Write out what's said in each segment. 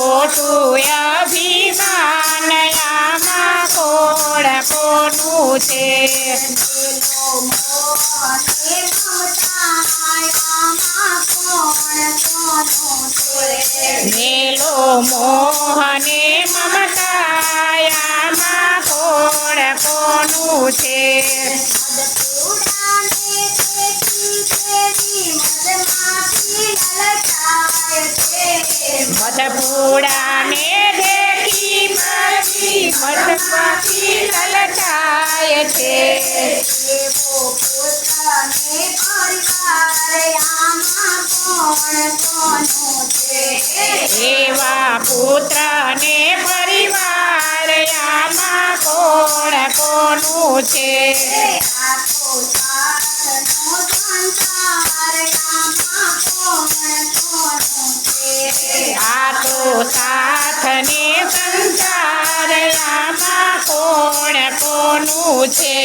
ખોટું અભિમાન આમાં કોણ કોનું છે મેલો મોહને મમતાયામાં કોણ કોનું છે મધપૂડાને દેખી પછી મધમાંથી લલચાય છે એવા પુત્રને પરિવાર આમાં કોણ કોનું છે આ તો સાથને સંસાર આમાં કોણ કોનું છે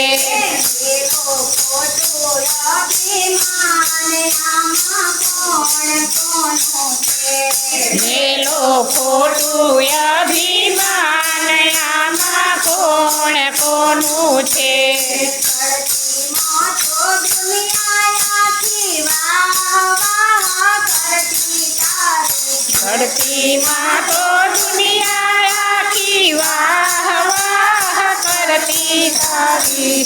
મેલો ખોટું અભિમાન આમાં કોણ કોનું છે ધરતીમાં તો દુનિયા આખી વાહ વાહ કરતી તારી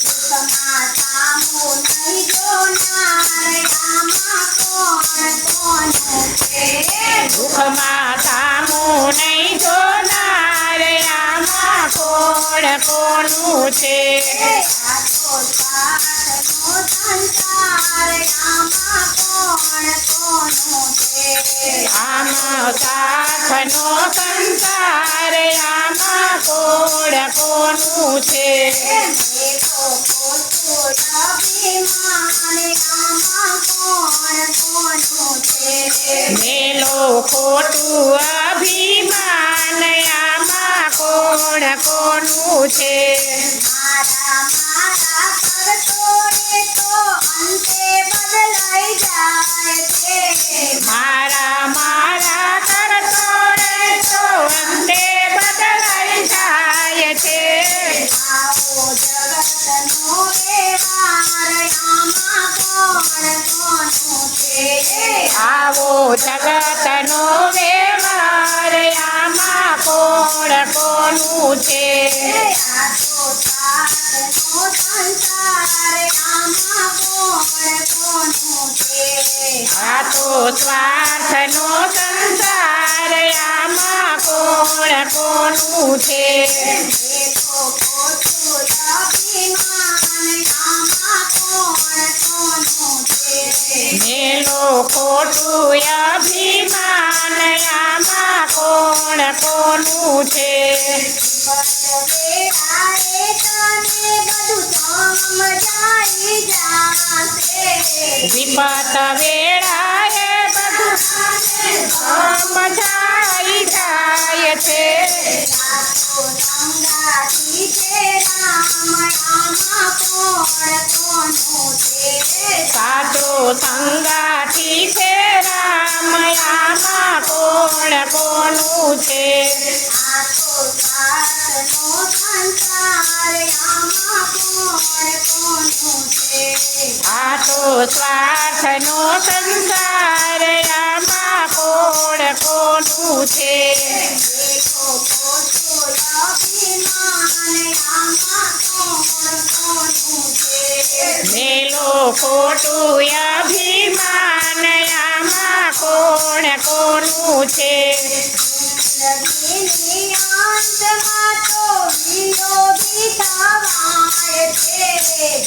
દુઃખમાં સામું નહીં જોનાર આમાં કોણ કોનું છે આમાં સાથનો સંસાર આમાં કોણ કોનું છે મેલો ખોટું અભિમાન આમાં કોણ કોનું છે મારા મારા કરતો રે તો અંતે બદલાઈ જાય છે આવો જગતનો વ્યવહાર આમાં કોણ કોનું છે આ તો સ્વાર્થનો સંસાર આમાં કોણ કોનું છે મેલો ખોટું અભિમાન આમાં કોણ કોનું છે વિપત વેળાએ બધું સમજાઈ જાય છે સાચો સંગાથી છે રામ આમાં કોણ કોનું છે આ તો સ્વાર્થનો સંસાર આમાં કોણ કોનું છે મેલો ખોટું અભિમાન આમાં કોણ કોનું છે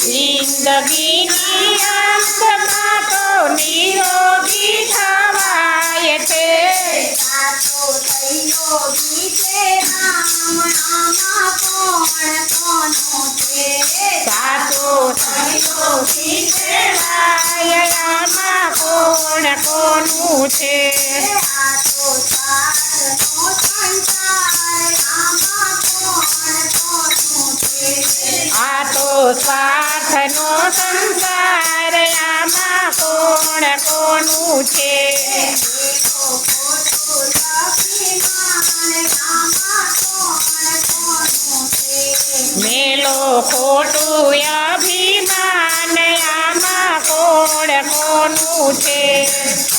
જિંદગીની અંતમાં તો નિરોગી થવાય છે સાચો નિરોગી થવાય આમાં કોણ કોનું છે આ તો સ્વાર્થનો સંસાર આમાં કોણ કોનું છે ખોટું અભિમાન આમાં કોણ કોનું છે